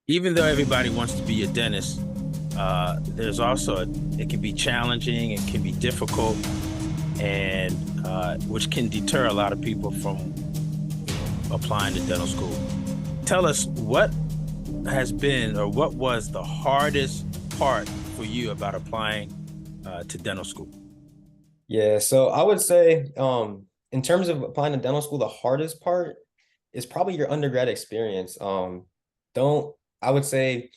even though everybody wants to be a dentist, there's also it can be challenging, it can be difficult, and which can deter a lot of people from applying to dental school. Tell us what has been or what was the hardest part for you about applying to dental school? Yeah, so I would say, in terms of applying to dental school, the hardest part is probably your undergrad experience. Don't I would say,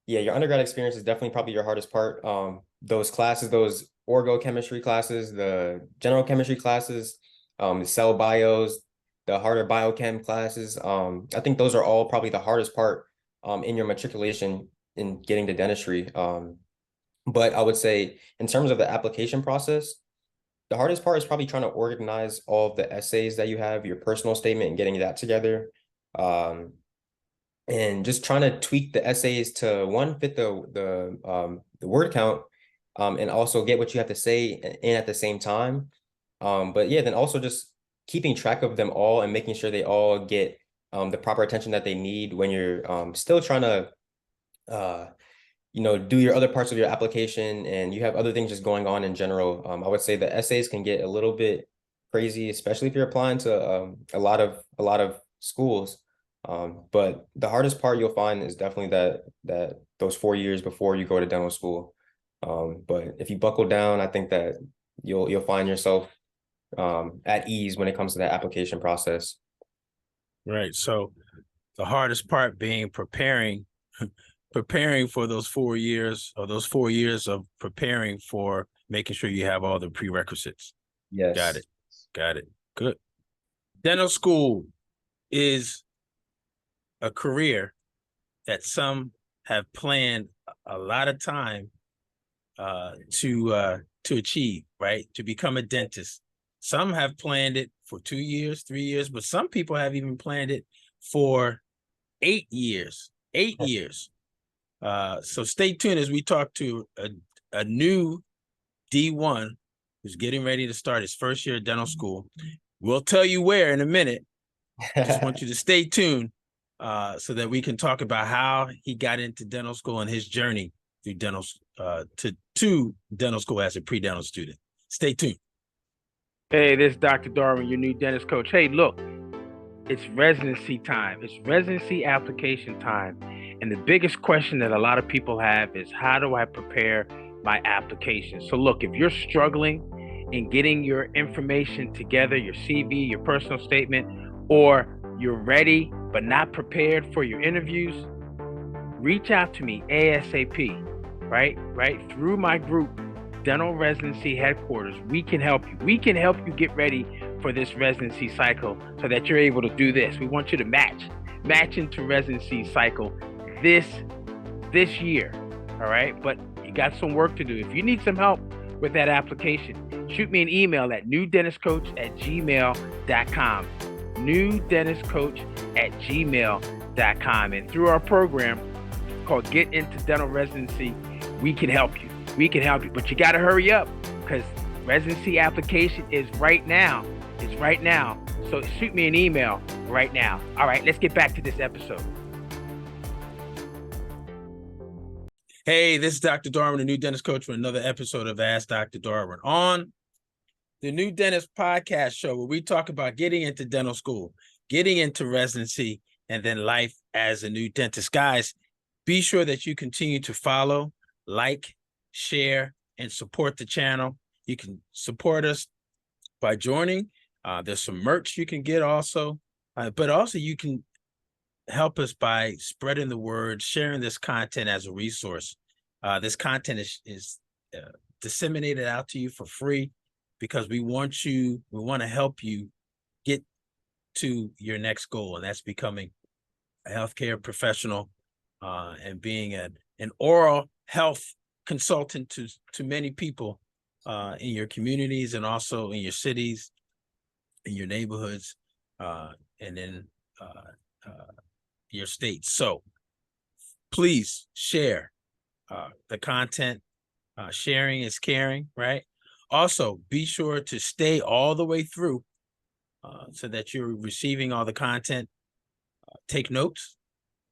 yeah, your undergrad experience is definitely probably your hardest part. Those classes, those orgo-chemistry classes, the general chemistry classes, the cell bios, the harder biochem classes. I think those are all probably the hardest part, in your matriculation in getting to dentistry. But I would say in terms of the application process, the hardest part is probably trying to organize all of the essays that you have, your personal statement, and getting that together. Um, and just trying to tweak the essays to one, fit the word count, and also get what you have to say in at the same time. But yeah, then also just keeping track of them all and making sure they all get the proper attention that they need when you're still trying to uh do your other parts of your application and you have other things just going on in general. I would say the essays can get a little bit crazy, especially if you're applying to a lot of schools. But the hardest part you'll find is definitely that those 4 years before you go to dental school. But if you buckle down, I think that you'll find yourself at ease when it comes to that application process. Right. So the hardest part being preparing for those 4 years, or those 4 years of preparing for making sure you have all the prerequisites. Got Yes. it. Got it. Good. Dental school is a career that some have planned a lot of time to achieve, right? To become a dentist. Some have planned it for 2 years, 3 years, but some people have even planned it for 8 years. 8 years. So stay tuned as we talk to a new D1 who's getting ready to start his first year of dental school. We'll tell you where in a minute. Just want you to stay tuned so that we can talk about how he got into dental school and his journey through to dental school as a pre-dental student. Stay tuned. Hey, this is Dr. Darwin, your new dentist coach. Hey, look, it's residency time. It's residency application time. And the biggest question that a lot of people have is, how do I prepare my application? So look, if you're struggling in getting your information together, your CV, your personal statement, or you're ready but not prepared for your interviews, reach out to me ASAP, right? Through my group, Dental Residency Headquarters, we can help you. We can help you get ready for this residency cycle so that you're able to do this. We want you to match into residency cycle this year, all right? But you got some work to do. If you need some help with that application, shoot me an email at newdentistcoach@gmail.com. newdentistcoach@gmail.com. And through our program called Get Into Dental Residency, we can help you. We can help you, but you got to hurry up because residency application is right now. It's right now. So shoot me an email right now. All right, let's get back to this episode. Hey, this is Dr. Darwin, the new dentist coach, with another episode of Ask Dr. Darwin on the New Dentist Podcast Show, where we talk about getting into dental school, getting into residency, and then life as a new dentist. Guys, be sure that you continue to follow, like, share, and support the channel. You can support us by joining. There's some merch you can get also, but also you can help us by spreading the word, sharing this content as a resource. This content is disseminated out to you for free because we want to help you get to your next goal, and that's becoming a healthcare professional and being an oral health consultant to many people in your communities and also in your cities, in your neighborhoods, and in your states. So please share the content. Sharing is caring, right? Also, be sure to stay all the way through so that you're receiving all the content. Take notes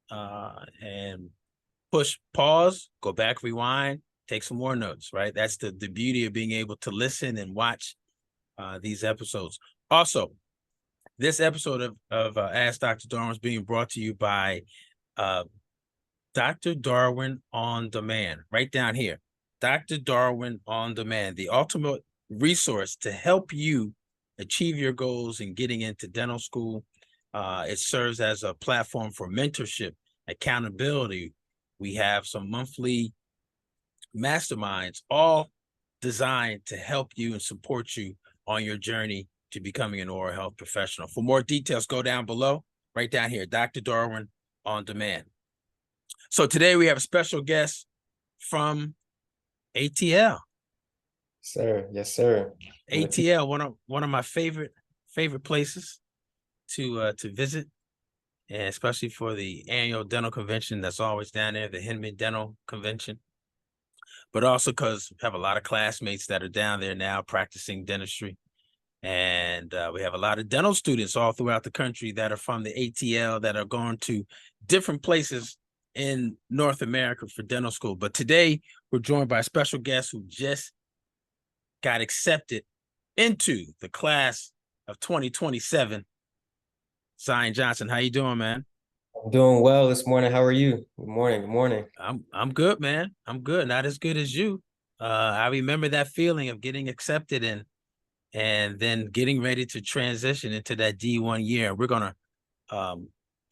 and push pause, go back, rewind, take some more notes, right? That's the beauty of being able to listen and watch these episodes. Also, this episode of Ask Dr. Darwin is being brought to you by Dr. Darwin on Demand, right down here. Dr. Darwin on Demand, the ultimate resource to help you achieve your goals in getting into dental school. It serves as a platform for mentorship, accountability. We have some monthly masterminds, all designed to help you and support you on your journey to becoming an oral health professional. For more details, go down below, right down here, Dr. Darwin on Demand. So today we have a special guest from ATL. Sir, yes, sir. ATL, one of my favorite places to visit, and especially for the annual dental convention that's always down there, the Hinman Dental Convention. But also because we have a lot of classmates that are down there now practicing dentistry. And we have a lot of dental students all throughout the country that are from the ATL that are going to different places in North America for dental school. But today we're joined by a special guest who just got accepted into the class of 2027. Zion Johnson, how you doing, man? I'm doing well this morning. How are you? Good morning. Good morning. I'm good, man. I'm good. Not as good as you. I remember that feeling of getting accepted and then getting ready to transition into that D1 year. We're gonna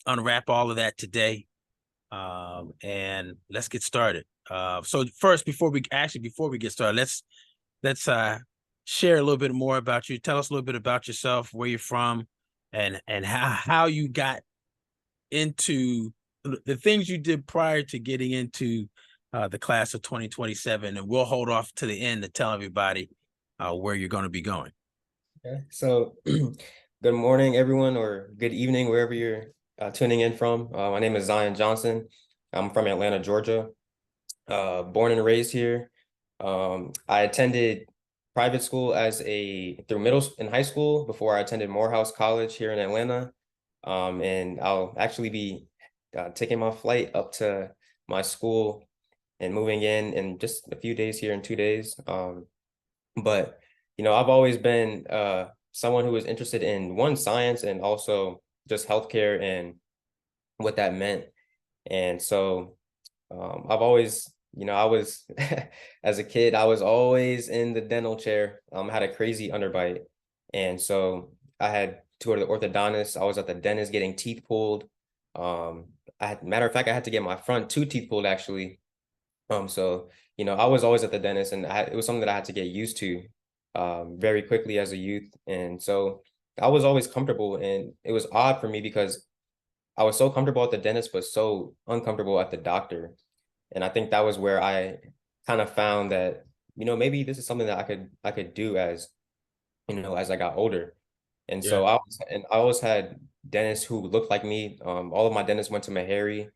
unwrap all of that today. And let's get started. So first, before we get started, let's share a little bit more about you. Tell us a little bit about yourself, where you're from, and how you got into the things you did prior to getting into the class of 2027. And we'll hold off to the end to tell everybody where you're going to be going. Okay. So good morning, everyone, or good evening, wherever you're tuning in from. My name is Zion Johnson. I'm from Atlanta, Georgia. Born and raised here. I attended private school in high school before I attended Morehouse College here in Atlanta. And I'll actually be taking my flight up to my school and moving in just a few days here in 2 days. But I've always been someone who was interested in science and also just healthcare and what that meant. And so I've always, I was as a kid, I was always in the dental chair. Had a crazy underbite. And so I had to go to the orthodontist. I was at the dentist getting teeth pulled. Matter of fact, I had to get my front two teeth pulled actually. So I was always at the dentist, and it was something that I had to get used to very quickly as a youth. And so I was always comfortable, and it was odd for me because I was so comfortable at the dentist, but so uncomfortable at the doctor. And I think that was where I kind of found that, maybe this is something that I could do as I got older. And so Yeah. I always had dentists who looked like me. All of my dentists went to Meharry.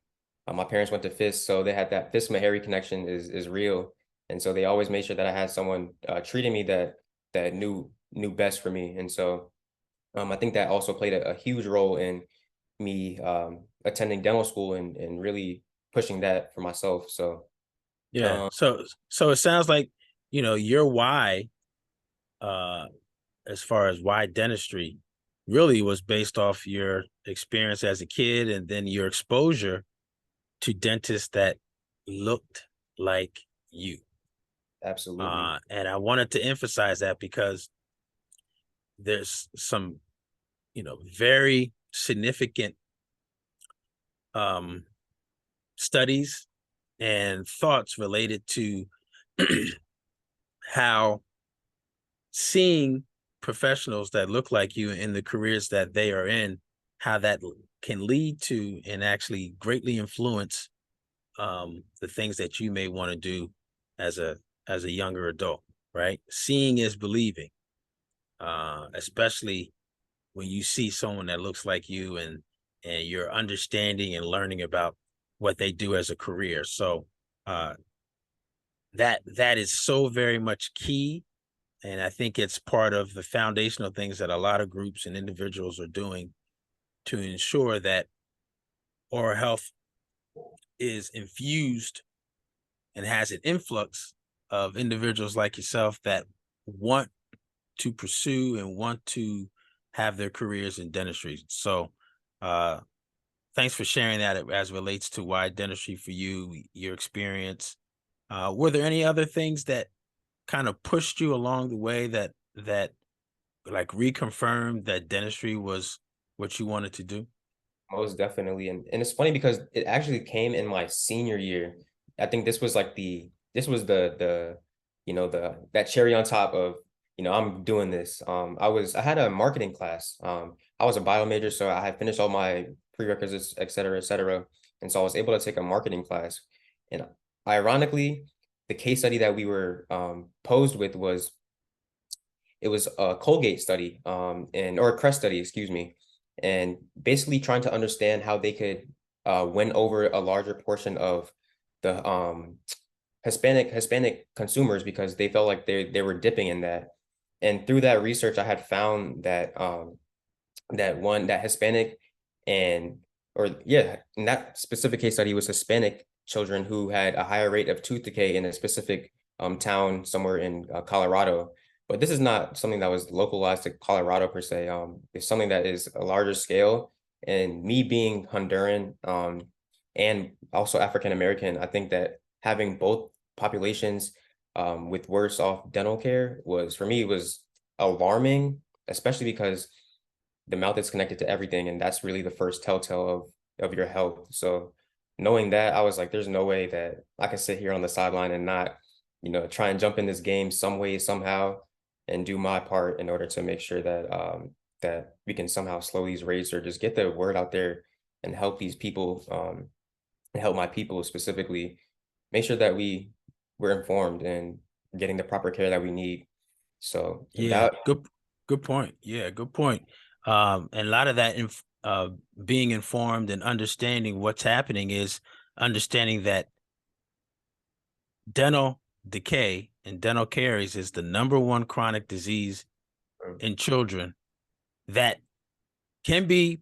My parents went to Fisk, so they had that Fisk Meharry connection is real. And so they always made sure that I had someone treating me that knew best for me. And so I think that also played a huge role in me attending dental school and really pushing that for myself. So Yeah. So it sounds like, your why, as far as why dentistry, really was based off your experience as a kid and then your exposure to dentists that looked like you. absolutely. And I wanted to emphasize that because there's some, very significant studies and thoughts related to how seeing professionals that look like you in the careers that they are in, how that can lead to and actually greatly influence the things that you may want to do as a younger adult, right? Seeing is believing, especially when you see someone that looks like you and you're understanding and learning about what they do as a career. So that is so very much key. And I think it's part of the foundational things that a lot of groups and individuals are doing to ensure that oral health is infused and has an influx of individuals like yourself that want to pursue and want to have their careers in dentistry. So thanks for sharing that as relates to why dentistry for you, your experience. Were there any other things that kind of pushed you along the way that like reconfirmed that dentistry was what you wanted to do? Most definitely. And it's funny because it actually came in my senior year. I think this was like this was the that cherry on top of, I'm doing this. I had a marketing class. I was a bio major, so I had finished all my prerequisites, et cetera, et cetera. And so I was able to take a marketing class. And ironically, the case study that we were posed with was, it was a Colgate study, or a Crest study, excuse me, and basically trying to understand how they could win over a larger portion of the Hispanic consumers, because they felt like they were dipping in that. And through that research, I had found that that Hispanic and or yeah, in that specific case study was Hispanic children who had a higher rate of tooth decay in a specific town somewhere in Colorado. But this is not something that was localized to Colorado per se. It's something that is a larger scale. And me being Honduran, and also African American, I think that having both populations with worse off dental care was, for me, was alarming, especially because the mouth is connected to everything, and that's really the first telltale of your health. So knowing that, I was like, there's no way that I can sit here on the sideline and not, try and jump in this game some way, somehow, and do my part in order to make sure that that we can somehow slow these rates or just get the word out there and help these people, and help my people specifically make sure that we're informed and getting the proper care that we need. So Yeah, that good point. Yeah, good point. And a lot of that being informed and understanding what's happening is understanding that dental decay and dental caries is the number one chronic disease in children that can be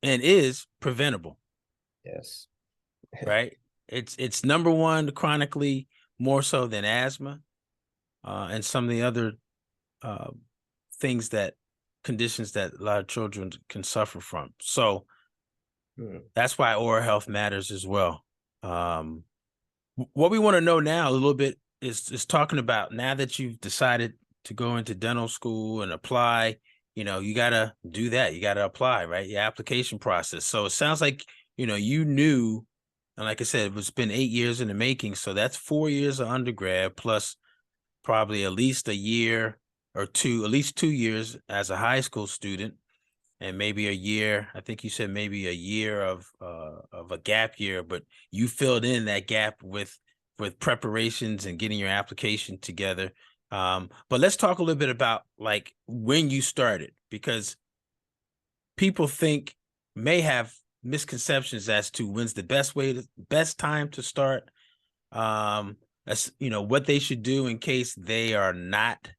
and is preventable, yes. right? It's number one chronically, more so than asthma, and some of the other uh, things that conditions that a lot of children can suffer from. So Hmm. that's why oral health matters as well. What we want to know now a little bit is talking about, now that you've decided to go into dental school and apply, you got to do that. You got to apply, right? Your application process. So it sounds like, you knew, and like I said, it's been 8 years in the making. So that's 4 years of undergrad plus probably at least a year or two, at least 2 years as a high school student, and maybe a year. I think you said maybe a year of a gap year, but you filled in that gap with preparations and getting your application together. But let's talk a little bit about like when you started, because people may have misconceptions as to when's the best time to start. That's what they should do in case they are not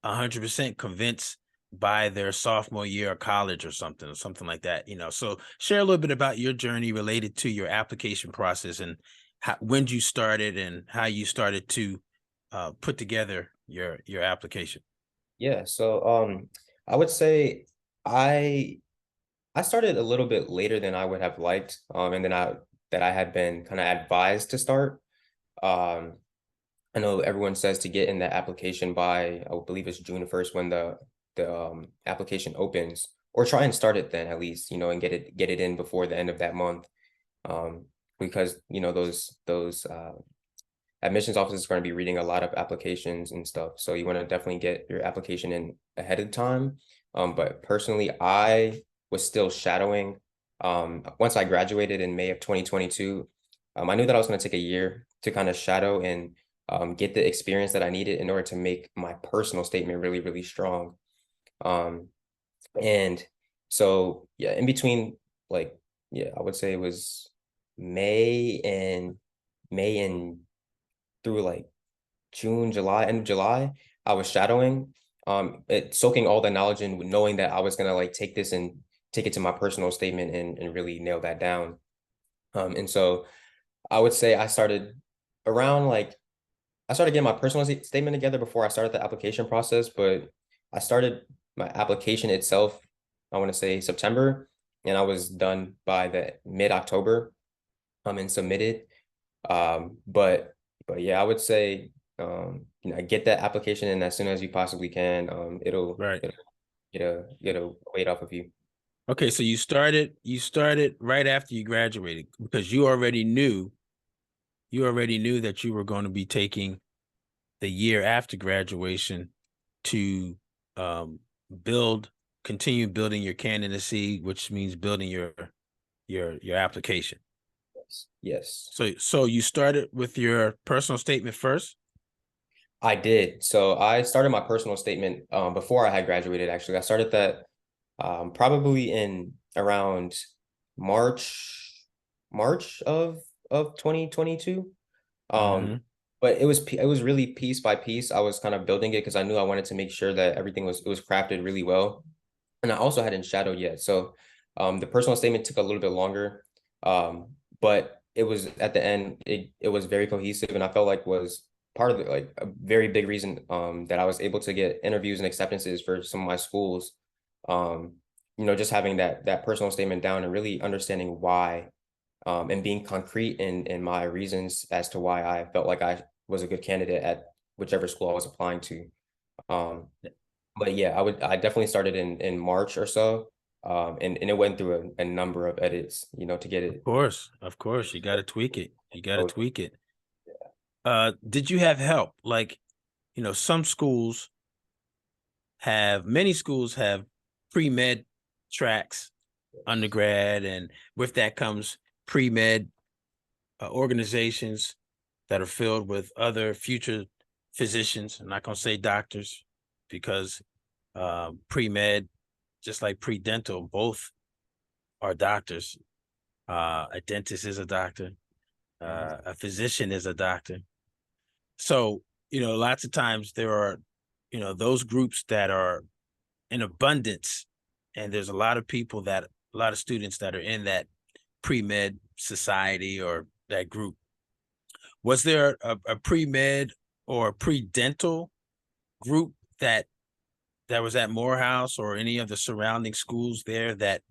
100% convinced by their sophomore year of college or something like that. So share a little bit about your journey related to your application process and when you started and how you started to put together your application. Yeah, so I would say I I started a little bit later than I would have liked, and then I had been kind of advised to start. Um, I know everyone says to get in the application by, I believe it's June 1st when the application opens, or try and start it then at least, and get it in before the end of that month. Um, because those admissions officers are going to be reading a lot of applications and stuff. So you want to definitely get your application in ahead of time. But personally, I was still shadowing. Once I graduated in May of 2022, I knew that I was going to take a year to kind of shadow and get the experience that I needed in order to make my personal statement really, really strong. Um, and so, yeah, in between, like, yeah, I would say it was May and May and through like June, July, end of July, I was shadowing, soaking all the knowledge in, knowing that I was gonna like take this and take it to my personal statement and really nail that down. And so I would say I started around like I started getting my personal statement together before I started the application process, but I started my application itself, I want to say September, and I was done by the mid-October, and submitted. But yeah, I would say get that application in as soon as you possibly can. Right. It'll get a weight off of you. Okay, so you started right after you graduated because you already knew that you were going to be taking the year after graduation to um continue building your candidacy, which means building your application. Yes. So you started with your personal statement first? I did. So I started my personal statement before I had graduated, actually. I started that probably in around March, March of 2022. Um, Mm-hmm. but it was really piece by piece. I was kind of building it because I knew I wanted to make sure that everything was crafted really well. And I also hadn't shadowed yet. So the personal statement took a little bit longer. But it was at the end, it was very cohesive, and I felt like was part of the like a very big reason that I was able to get interviews and acceptances for some of my schools. Um, just having that personal statement down and really understanding why, and being concrete in my reasons as to why I felt like I was a good candidate at whichever school I was applying to. Um, but yeah, I definitely started in March or so. And it went through a number of edits, to get it. Of course, you got to tweak it. You got to Oh, tweak it. Did you have help? Like, many schools have pre-med tracks, undergrad, and with that comes pre-med organizations that are filled with other future physicians. I'm not going to say doctors because pre-med, just like pre-dental, both are doctors. A dentist is a doctor. A physician is a doctor. So, lots of times there are, those groups that are in abundance, and there's a lot of students that are in that pre-med society or that group. Was there a pre-med or a pre-dental group that was at Morehouse or any of the surrounding schools there that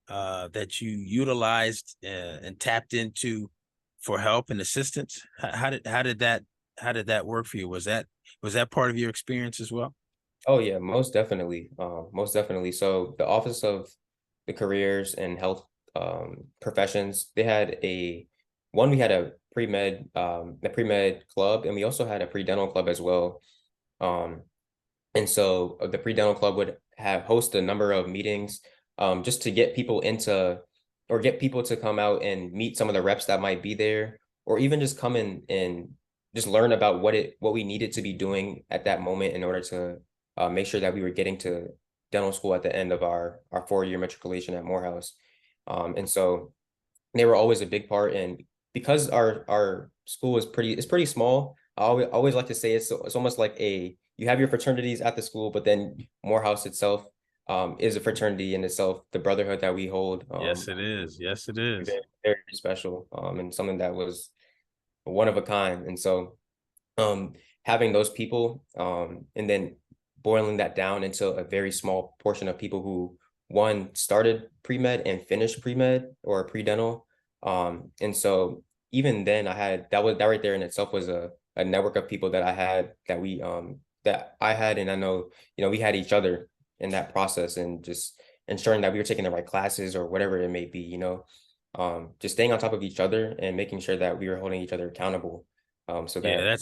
you utilized and tapped into for help and assistance? How did that work for you? Was that part of your experience as well? oh yeah, most definitely. Most definitely. So the Office of the Careers and Health Professions, we had a pre-med club, and we also had a pre-dental club as well. Um, And so the pre-dental club would have host a number of meetings just to get people into or get people to come out and meet some of the reps that might be there, or even just come in and just learn about what we needed to be doing at that moment in order to make sure that we were getting to dental school at the end of our 4-year matriculation at Morehouse. And so they were always a big part. And because our school is pretty small, I always like to say it's almost like you have your fraternities at the school, but then Morehouse itself is a fraternity in itself. The brotherhood that we hold, Yes, it is. Yes, it is. very, very special, and something that was one of a kind. And so um, having those people, and then boiling that down into a very small portion of people who one started pre-med and finished pre-med or pre-dental. And so even then I had that right there in itself was a network of people that I had that I had, and I know, we had each other in that process, and just ensuring that we were taking the right classes or whatever it may be, just staying on top of each other and making sure that we were holding each other accountable. So Yeah, that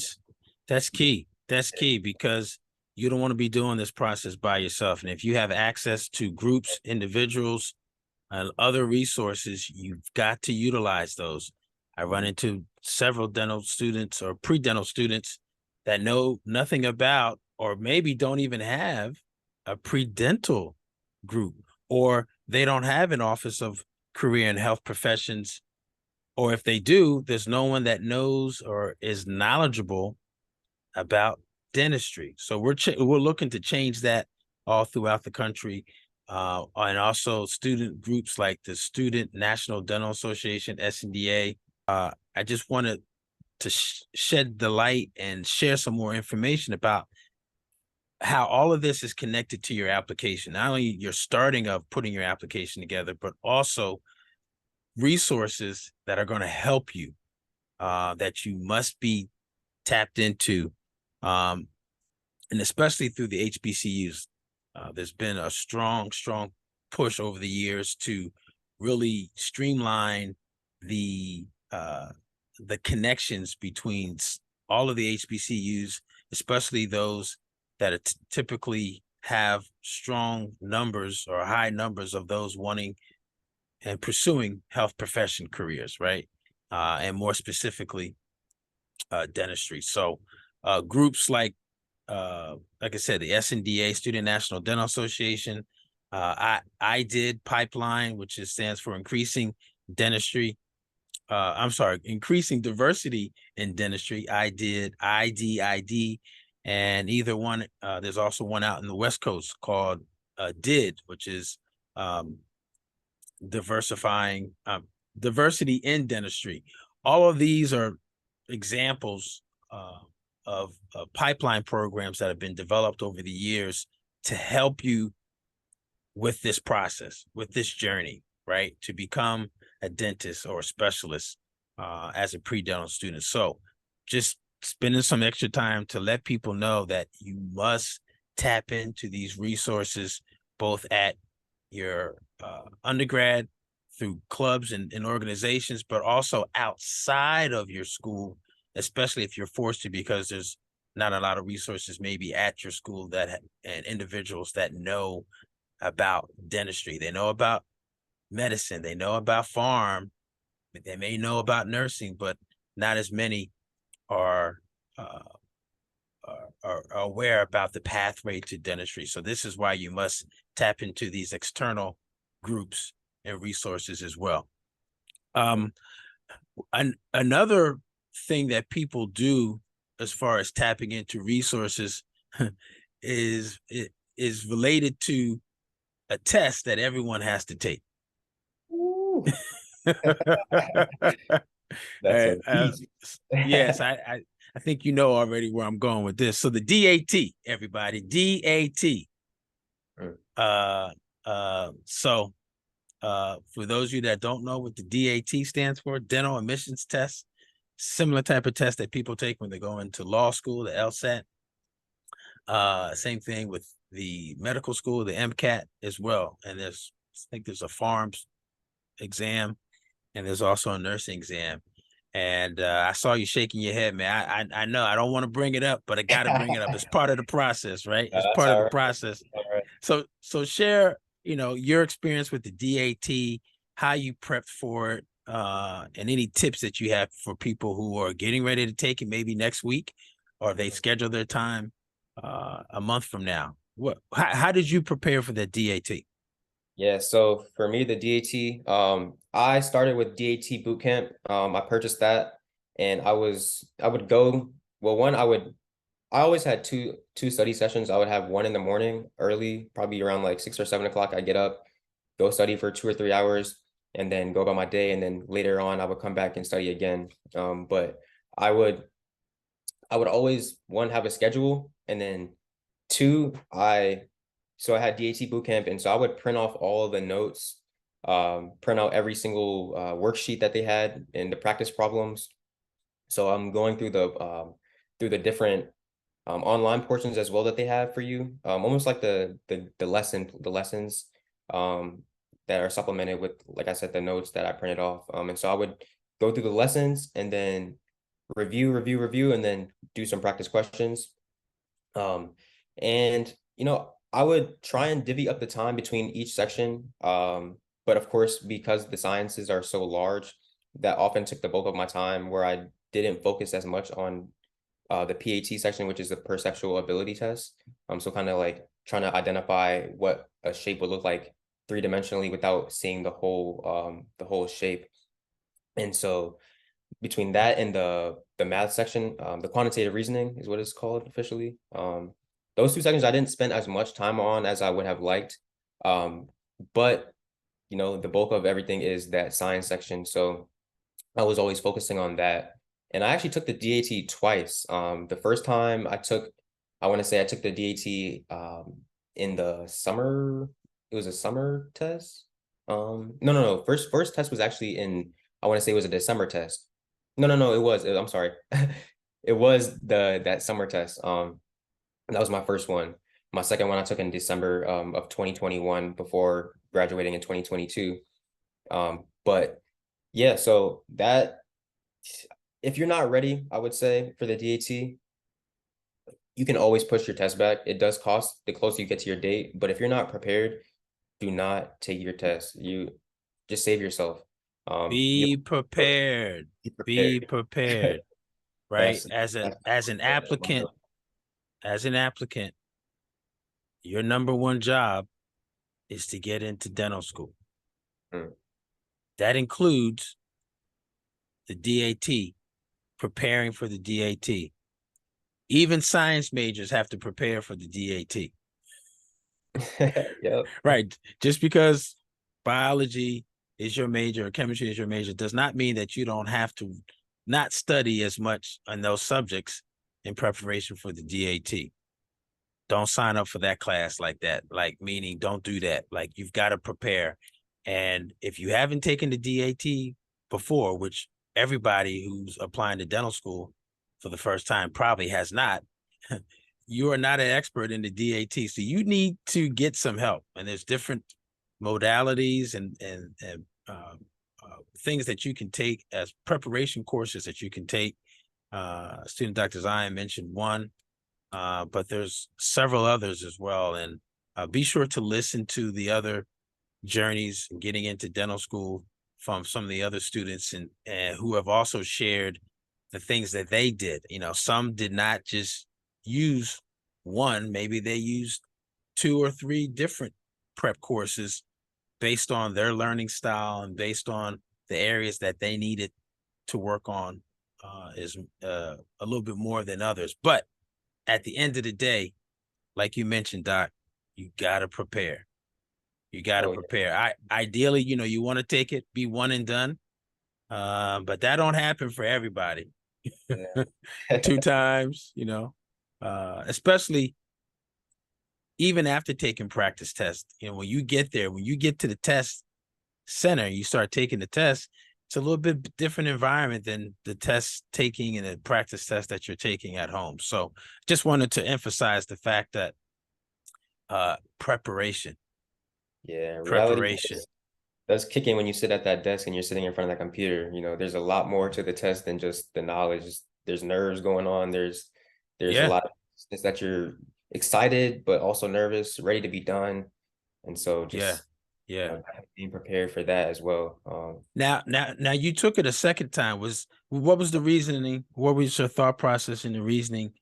that's key. That's key because you don't want to be doing this process by yourself. And if you have access to groups, individuals, and other resources, you've got to utilize those. I run into several dental students or pre-dental students that know nothing about, or maybe don't even have a pre-dental group, or they don't have an office of career and health professions, or if they do, there's no one that knows or is knowledgeable about dentistry. So we're looking to change that all throughout the country. and also student groups like the Student National Dental Association, SNDA. I just wanted to shed the light and share some more information about how all of this is connected to your application. Not only your starting of putting your application together, but also resources that are going to help you, that you must be tapped into, and especially through the HBCUs. There's been a strong push over the years to really streamline the connections between all of the HBCUs, especially those that typically have strong numbers or high numbers of those wanting and pursuing health profession careers, right? And more specifically, dentistry. So groups like I said, the SNDA, Student National Dental Association, I did Pipeline, which stands for Increasing Dentistry. I'm sorry, Increasing Diversity in Dentistry. I did IDID, and either one. There's also one out in the West Coast called DID, which is diversifying diversity in dentistry. All of these are examples of pipeline programs that have been developed over the years to help you with this process, with this journey, right? To become a dentist or a specialist as a pre-dental student. So just spending some extra time to let people know that you must tap into these resources, both at your undergrad through clubs and organizations, but also outside of your school, especially if you're forced to, because there's not a lot of resources maybe at your school that and individuals that know about dentistry. They know about medicine, they know about pharm, they may know about nursing, but not as many are aware about the pathway to dentistry. So this is why you must tap into these external groups and resources as well. Another thing that people do as far as tapping into resources is related to a test that everyone has to take. That's a beast. Yes, I think you know already where I'm going with this. So the DAT, everybody, DAT. So for those of you that don't know what the DAT stands for, dental admissions test, similar type of test that people take when they go into law school, the LSAT. Same thing with the medical school, the MCAT as well. And I think there's a pharms exam, and there's also a nursing exam. And I saw you shaking your head, man. I know I don't want to bring it up, but I got to bring it up. It's part of the process, right? It's part of the process. So share, your experience with the DAT, how you prepped for it, and any tips that you have for people who are getting ready to take it maybe next week, or they schedule their time a month from now. How did you prepare for the DAT? Yeah, so for me, the DAT, I started with DAT bootcamp. I purchased that, and I would go. Well, I always had two study sessions. I would have one in the morning early, probably around like 6 or 7 o'clock. I'd get up, go study for 2 or 3 hours, and then go about my day. And then later on, I would come back and study again. But I would always, one, have a schedule, and then two, so I had DAT bootcamp, and so I would print off all the notes, print out every single worksheet that they had and the practice problems. So I'm going through the different online portions as well that they have for you, almost like the lessons that are supplemented with, like I said, the notes that I printed off. And so I would go through the lessons and then review, and then do some practice questions. And I would try and divvy up the time between each section. But of course, because the sciences are so large, that often took the bulk of my time, where I didn't focus as much on the PAT section, which is the perceptual ability test. So kind of like trying to identify what a shape would look like three-dimensionally without seeing the whole shape. And so between that and the math section, the quantitative reasoning is what it's called officially. Those two sections I didn't spend as much time on as I would have liked. But you know, the bulk of everything is that science section. So I was always focusing on that. And I actually took the DAT twice. The first time I want to say I took the DAT in the summer. It was a summer test. No. First test was actually I want to say it was a December test. No, it was. I'm sorry. It was that summer test. That was my first one. My second one I took in December of 2021 before graduating in 2022. But yeah, so that if you're not ready, I would say for the DAT, you can always push your test back. It does cost the closer you get to your date, but if you're not prepared, do not take your test. You just save yourself. You Be prepared. be Be prepared. prepared. Right? That's As an applicant, as an applicant, your number one job is to get into dental school. Mm. That includes the DAT, preparing for the DAT. Even science majors have to prepare for the DAT. Yep. Right. Just because biology is your major or chemistry is your major does not mean that you don't have to not study as much on those subjects in preparation for the DAT. Don't sign up for that class like that. Like, meaning don't do that. Like, you've got to prepare. And if you haven't taken the DAT before, which everybody who's applying to dental school for the first time probably has not, you are not an expert in the DAT. So you need to get some help. And there's different modalities and things that you can take as preparation courses that you can take. Student Dr. Zion mentioned one, but there's several others as well. And be sure to listen to the other journeys in getting into dental school from some of the other students and who have also shared the things that they did. You know, some did not just use one, maybe they used 2 or 3 different prep courses based on their learning style and based on the areas that they needed to work on is a little bit more than others. But at the end of the day, like you mentioned, Doc, you got to prepare. You got to prepare. Ideally, you know, you want to take it, be one and done. But that don't happen for everybody. Yeah. 2 times, you know, especially even after taking practice tests. You know, when you get there, when you get to the test center, you start taking the test, it's a little bit different environment than the test taking and the practice test that you're taking at home. So just wanted to emphasize the fact that preparation. Yeah, reality Preparation. does kick in when you sit at that desk and you're sitting in front of that computer. You know, there's a lot more to the test than just the knowledge. There's nerves going on. There's a Yeah. lot of it's that you're excited but also nervous, ready to be done. And so Yeah. just Yeah. being prepared for that as well. Now you took it a second time. What was the reasoning? What was your thought process and the reasoning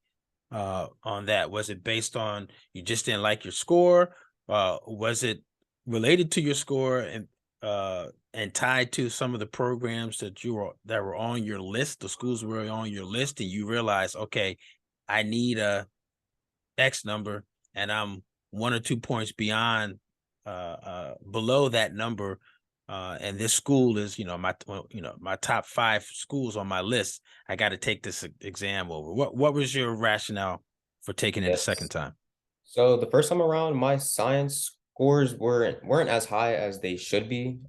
on that? Was it based on you just didn't like your score? Was it related to your score and tied to some of the programs that were on your list, the schools were on your list, and you realize, okay, I need a X number and I'm 1 or 2 points beyond below that number, and this school is, you know, my top 5 schools on my list. I got to take this exam over. What was your rationale for taking it a second Yes. time? So the first time around, my science scores weren't as high as they should be.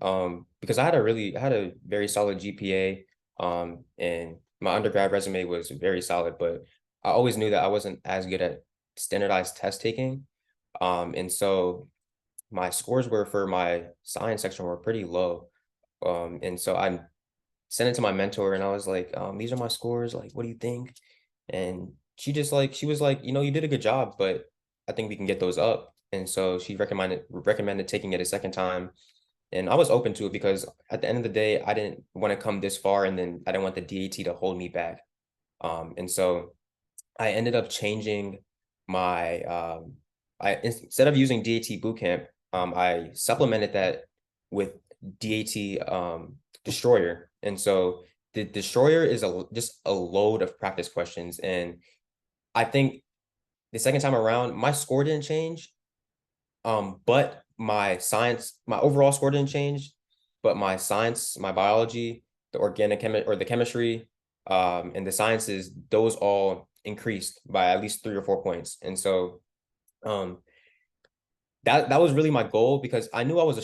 Because I had a very solid GPA. And my undergrad resume was very solid, but I always knew that I wasn't as good at standardized test taking. And so my scores were for my science section were pretty low. And so I sent it to my mentor and I was like, these are my scores. Like, what do you think? And she was like, you know, you did a good job, but I think we can get those up. And so she recommended taking it a second time. And I was open to it because at the end of the day, I didn't want to come this far and then I didn't want the DAT to hold me back. And so I ended up changing my I instead of using DAT bootcamp, I supplemented that with DAT destroyer. And so the destroyer is just a load of practice questions. And I think the second time around, my score didn't change. But my science, my overall score didn't change, but my science, my biology, the organic or the chemistry, and the sciences, those all increased by at least 3 or 4 points. And so um that was really my goal, because I knew I was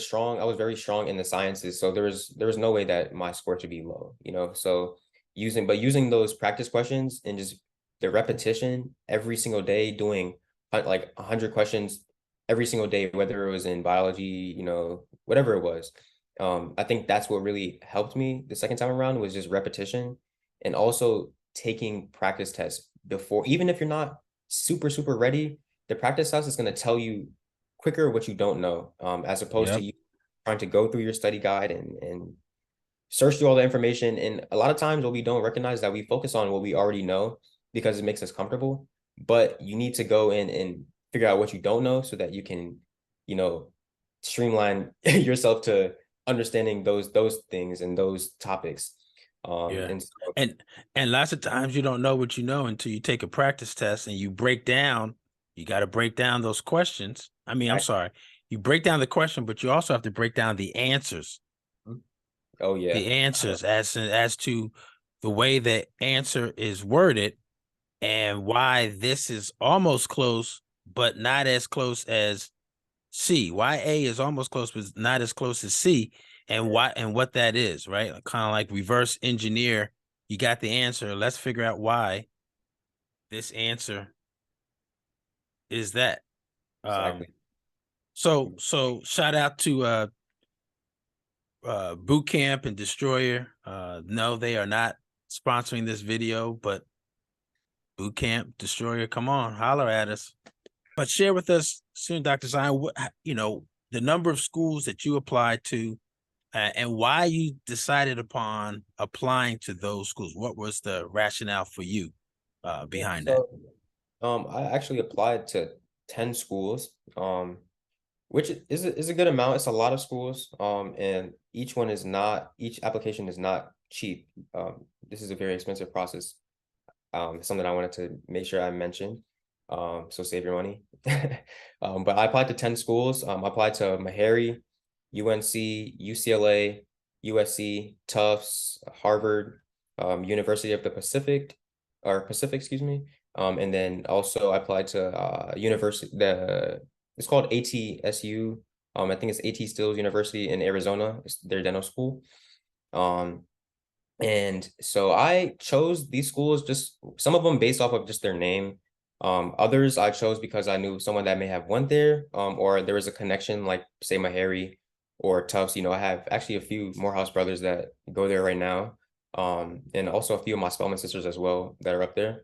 very strong in the sciences. So there was no way that my score should be low, you know. So using those practice questions and just the repetition every single day, doing like 100 questions every single day, whether it was in biology, you know, whatever it was. I think that's what really helped me the second time around, was just repetition, and also taking practice tests before. Even if you're not super ready, the practice test is going to tell you quicker what you don't know, as opposed to Yep. you trying to go through your study guide and search through all the information. And a lot of times what we don't recognize, that we focus on what we already know because it makes us comfortable, but you need to go in and figure out what you don't know, so that you can, you know, streamline yourself to understanding those things and those topics. Yeah. And so, And lots of times you don't know what you know until you take a practice test and you break down, you got to break down those questions. I mean, I'm sorry. You break down the question, but you also have to break down the answers. oh yeah, The answers as to the way the answer is worded and why this is almost close, but not as close as C. Why A is almost close, but not as close as C, and why and what that is, right? Kind of like reverse engineer. You got the answer. Let's figure out why this answer is that. Um, exactly. so shout out to Boot Camp and Destroyer. No, they are not sponsoring this video, but Boot Camp, Destroyer, come on, holler at us. But share with us soon, Dr. Zion, what, you know, the number of schools that you applied to, and why you decided upon applying to those schools. What was the rationale for you Yeah, behind that? so I actually applied to 10 schools, which is a good amount. It's a lot of schools, and each application is not cheap. This is a very expensive process. Something I wanted to make sure I mentioned. So save your money. But I applied to 10 schools. I applied to Meharry, UNC, UCLA, USC, Tufts, Harvard, University of the Pacific, or Pacific, excuse me. And then also I applied to it's called ATSU. I think it's AT Stills University in Arizona. It's their dental school. Um, and so I chose these schools, just some of them based off of just their name. Others I chose because I knew someone that may have went there, or there was a connection, like say Meharry or Tufts. You know, I have actually a few Morehouse brothers that go there right now, and also a few of my Spelman sisters as well that are up there.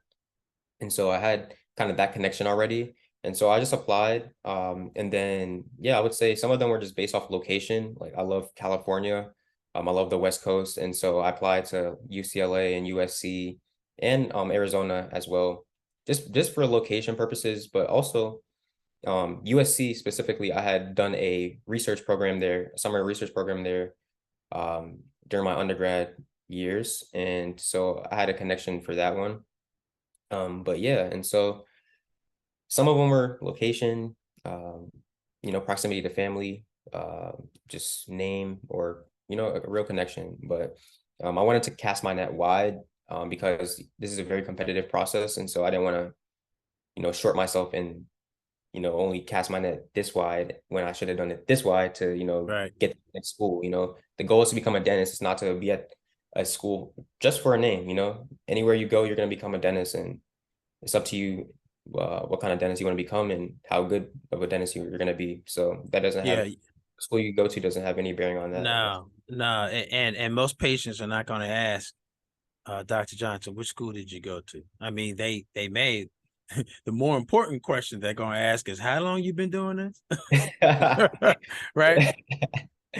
And so I had kind of that connection already. And so I just applied. And then, yeah, I would say some of them were just based off location. Like I love California. I love the West Coast. And so I applied to UCLA and USC and Arizona as well, just for location purposes, but also USC specifically. I had done a research program there, a summer research program there, during my undergrad years. And so I had a connection for that one. But yeah, and so some of them were location, um, you know, proximity to family, just name, or, you know, a real connection. But I wanted to cast my net wide, because this is a very competitive process. And so I didn't want to, you know, short myself and, you know, only cast my net this wide when I should have done it this wide to, you know, Right. get to the next school. You know, the goal is to become a dentist. It's not to be at a school just for a name. You know, anywhere you go, you're going to become a dentist, and it's up to you what kind of dentist you want to become and how good of a dentist you're going to be. So that doesn't have Yeah. school you go to doesn't have any bearing on that. No. And most patients are not going to ask Dr. Johnson, which school did you go to? I mean, they may. The more important question they're going to ask is, how long you been doing this? Right?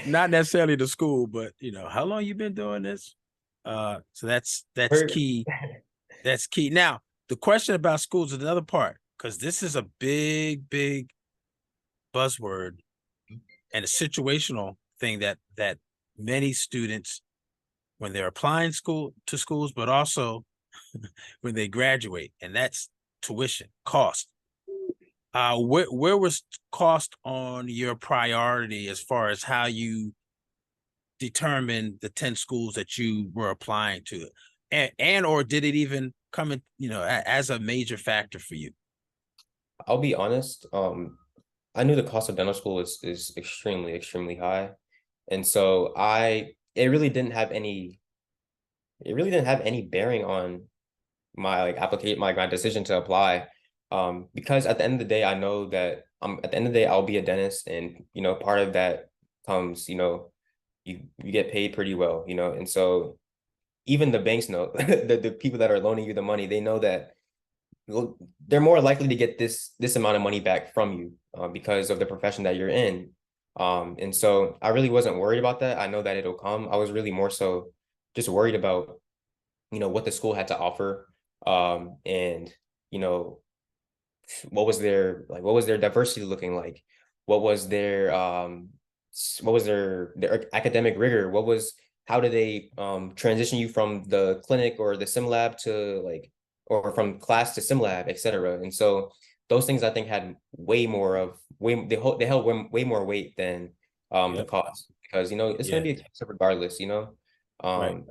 Not necessarily the school, but you know, how long you been doing this? So that's Or- key. That's key. Now, the question about schools is another part, because this is a big buzzword and a situational thing that many students, when they're applying to schools, but also when they graduate, and that's tuition cost. Where was cost on your priority as far as how you determined the 10 schools that you were applying to? And or did it even come in, as a major factor for you? I'll be honest. I knew the cost of dental school is extremely, extremely high. And so it really didn't have any bearing on my like applicate my decision to apply. Because at the end of the day, I know that at the end of the day, I'll be a dentist, and part of that comes, you get paid pretty well, and so even the banks know the people that are loaning you the money, they know that they're more likely to get this amount of money back from you because of the profession that you're in. And so I really wasn't worried about that. I know that it'll come. I was really more so just worried about, what the school had to offer. And, you know, what was their diversity looking like? What was their academic rigor? How did they transition you from the clinic or the sim lab to like, or from class to sim lab, et cetera. And so those things I think had they held way more weight than the Yep. cost, because it's going Yeah. to be expensive regardless. Right. um Right.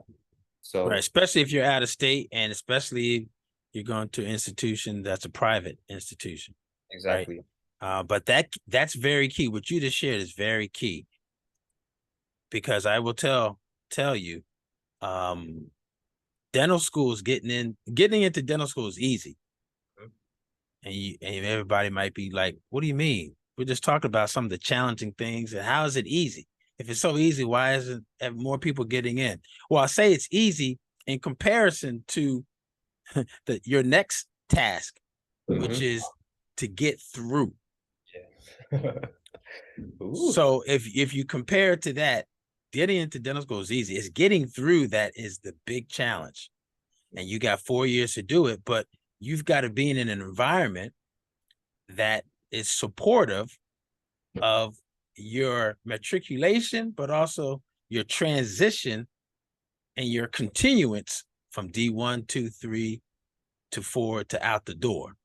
so Especially if you're out of state, and especially if you're going to an institution that's a private institution. Right. exactly. But that's very key. What you just shared is very key, because I will tell you, um, dental schools getting into dental school is easy. And everybody might be like, what do you mean? We're just talking about some of the challenging things. And how is it easy? If it's so easy, why isn't more people getting in? Well, I say it's easy in comparison to your next task, which Hmm. is to get through. Yeah. Ooh. So if you compare to that, getting into dental school is easy. It's getting through that is the big challenge. And you got 4 years to do it, but you've got to be in an environment that is supportive of your matriculation, but also your transition and your continuance from D1, 2, 3 to 4 to out the door.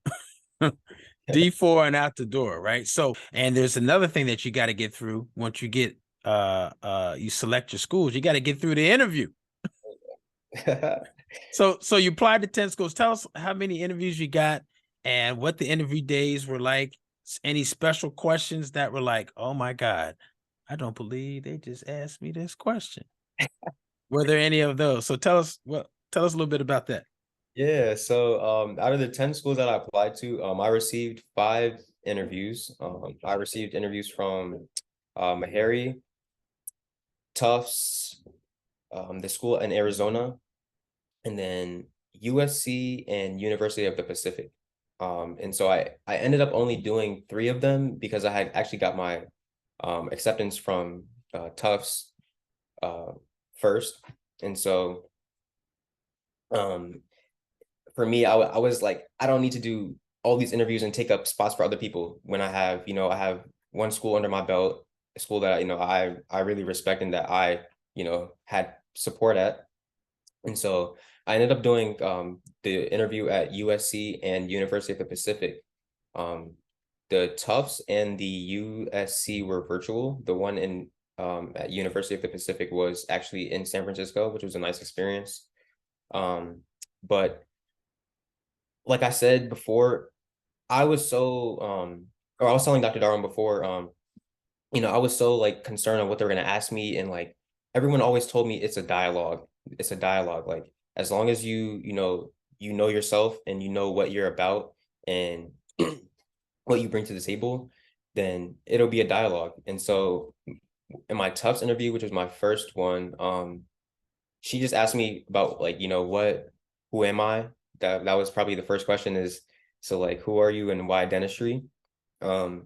D4 and out the door, right? So, and there's another thing that you got to get through once you get you select your schools, you got to get through the interview. So you applied to 10 schools. Tell us how many interviews you got and what the interview days were like. Any special questions that were like, oh my God, I don't believe they just asked me this question. Were there any of those? So tell us a little bit about that. Yeah, so out of the 10 schools that I applied to, I received 5 interviews. I received interviews from Meharry, Tufts, the school in Arizona, and then USC and University of the Pacific. And so I ended up only doing 3 of them because I had actually got my acceptance from Tufts first. And so um for me, I was like, I don't need to do all these interviews and take up spots for other people when I have one school under my belt, a school that I really respect and that I had support at. And so I ended up doing the interview at USC and University of the Pacific. Um, the Tufts and the USC were virtual. The one in at University of the Pacific was actually in San Francisco, which was a nice experience. But like I said before, I was so or I was telling Dr. Darwin before, I was so like concerned on what they were gonna ask me, and like everyone always told me it's a dialogue. It's a dialogue. Like as long as you know yourself and you know what you're about and what you bring to the table, then it'll be a dialogue. And so in my Tufts interview, which was my first one, she just asked me about like, who am I? That was probably the first question is, so like, who are you and why dentistry? Um,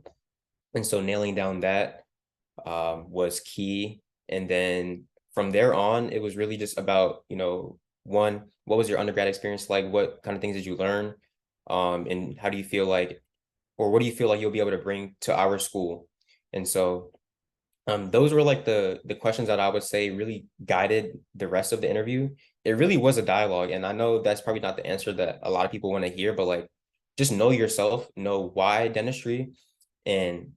and so nailing down that was key. And then from there on, it was really just about, one, what was your undergrad experience like? What kind of things did you learn? And how do you feel like, or what do you feel like you'll be able to bring to our school? And so those were like the questions that I would say really guided the rest of the interview. It really was a dialogue, and I know that's probably not the answer that a lot of people want to hear, but like just know yourself, know why dentistry, and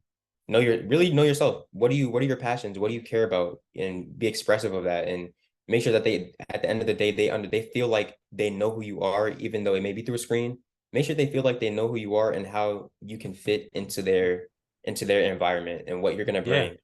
really know yourself. What are your passions? What do you care about? And be expressive of that, and make sure that they, at the end of the day, they feel like they know who you are, even though it may be through a screen. Make sure they feel like they know who you are and how you can fit into their environment and what you're gonna Yeah, bring.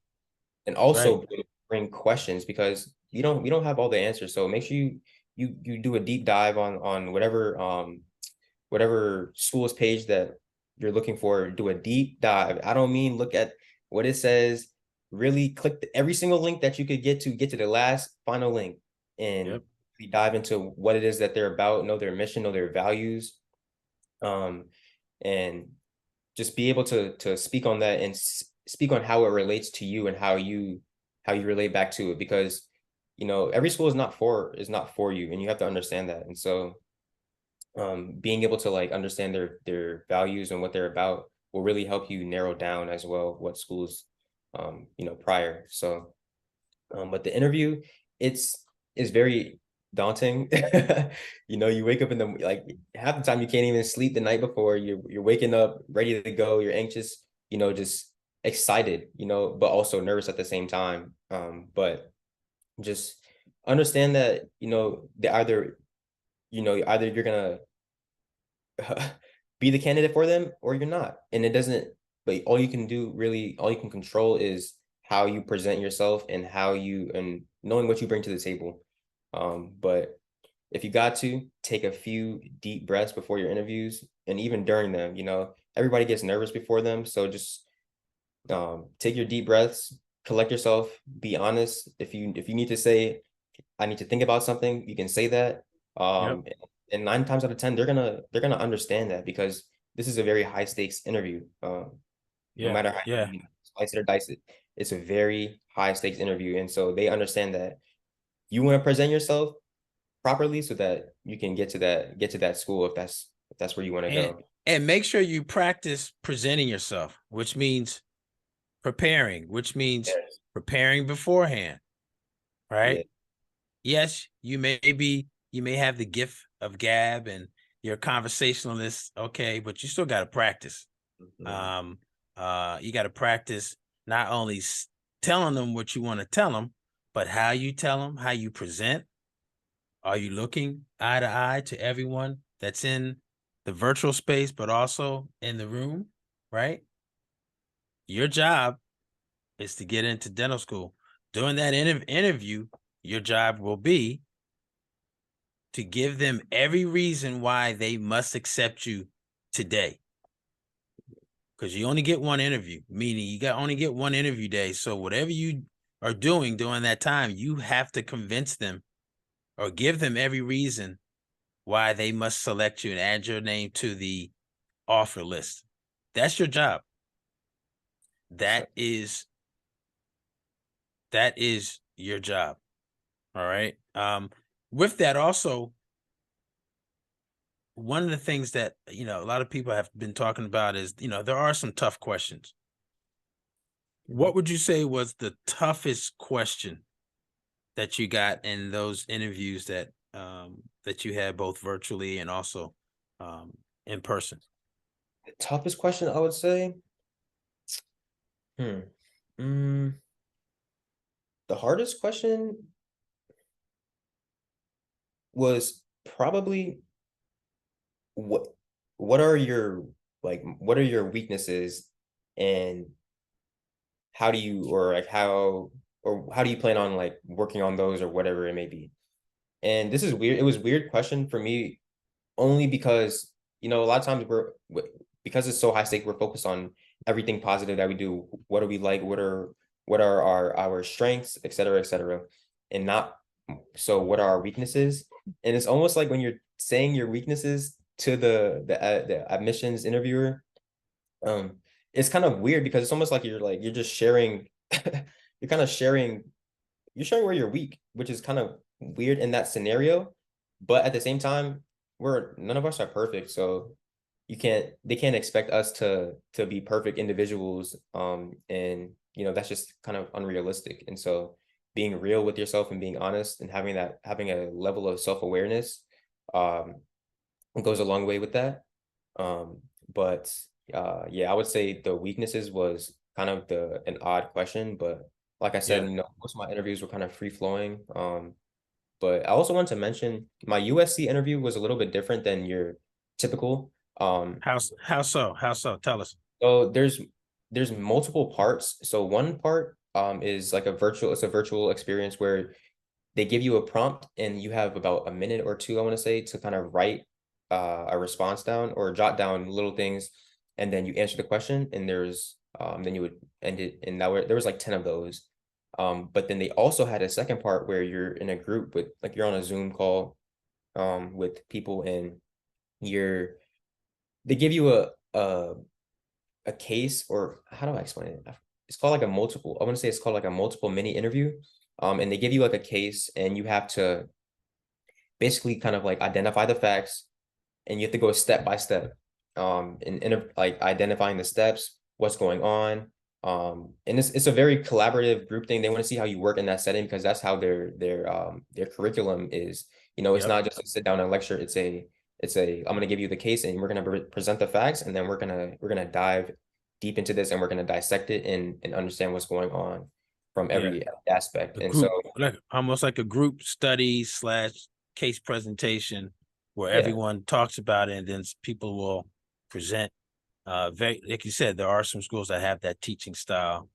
And right. also bring questions, because you don't have all the answers. So make sure you do a deep dive on whatever school's page that you're looking for. Do a deep dive. I don't mean look at what it says. Really click every single link that you could get to the last final link, and Yep. we dive into what it is that they're about, know their mission, know their values, um, and just be able to speak on that, and speak on how it relates to you, and how you relate back to it, because every school is not for you, and you have to understand that. And so being able to like understand their values and what they're about will really help you narrow down as well what schools prior. So but the interview, it's is very daunting. You wake up in the like half the time you can't even sleep the night before. You're waking up ready to go. You're anxious, just excited, but also nervous at the same time. But just understand that, they either you're gonna be the candidate for them or you're not. And it doesn't, but all you can control is how you present yourself, and knowing what you bring to the table. But if you got to take a few deep breaths before your interviews, and even during them, everybody gets nervous before them. So just take your deep breaths, collect yourself, be honest. If you need to say, I need to think about something, you can say that. Yep. And 9 times out of 10, they're gonna understand that, because this is a very high stakes interview. No Yeah. matter how Yeah. you slice it or dice it, it's a very high stakes interview, and so they understand that you want to present yourself properly so that you can get to that school, if that's where you want to And go. and make sure you practice presenting yourself, which means preparing, which means Yes. preparing beforehand, right? Yeah. Yes, you may have the gift of gab and you're a conversationalist, okay, but you still got to practice. Mhm. Um, you got to practice not only telling them what you want to tell them, but how you tell them, how you present. Are you looking eye to eye to everyone that's in the virtual space, but also in the room, right? Your job is to get into dental school. During that interview, your job will be to give them every reason why they must accept you today. Because you only get one interview, meaning you only get one interview day. So whatever you are doing during that time, you have to convince them or give them every reason why they must select you and add your name to the offer list. That's your job. So, That is that is your job. All right. With that also, one of the things that a lot of people have been talking about is there are some tough questions. mhm. What would you say was the toughest question that you got in those interviews that you had both virtually and also in person? The toughest question, I would say, hmm. Mm, the hardest question was probably what what are your what are your weaknesses, and how do you or like how do you plan on like working on those, or whatever it may be. And this is weird. It was a weird question for me, only because a lot of times because it's so high stake, we're focused on everything positive that we do. What do we like? What are our strengths, et cetera, et cetera, and not so what are our weaknesses. And it's almost like when you're saying your weaknesses to the admissions interviewer, um it's kind of weird, because it's almost like you're just sharing you're kind of sharing you're showing where you're weak, which is kind of weird in that scenario. But at the same time, we're none of us are perfect, so they can't expect us to be perfect individuals. And that's just kind of unrealistic. And so being real with yourself and being honest, and having a level of self-awareness um goes a long way with that. But yeah, I would say the weaknesses was kind of an odd question, but like I said, Yeah. most of my interviews were kind of free flowing. But I also want to mention my USC interview was a little bit different than your typical. How so? How so? Tell us. So there's multiple parts. So one part is like it's a virtual experience where they give you a prompt and you have about a minute or two, I want to say, to kind of write a response down or jot down little things, and then you answer the question, and then you would end it, and there was like 10 of those. But then they also had a second part where you're in a group with, like, you're on a Zoom call with people, and they give you a case, or how do I explain it? It's called like a multiple. I want to say it's called like a multiple mini interview. And they give you like a case, and you have to basically kind of like identify the facts, and you have to go step by step. Like identifying the steps, what's going on. And it's a very collaborative group thing. They want to see how you work in that setting, because that's how their curriculum is. It's Yep. not just a sit down and lecture. I'm gonna give you the case, and we're gonna present the facts, and then we're gonna dive deep into this, and we're gonna dissect it and understand what's going on from Yeah. every aspect. A And so group, like almost like a group study slash case presentation where yeah, everyone talks about it and then people will present. Very, like you said, there are some schools that have that teaching style.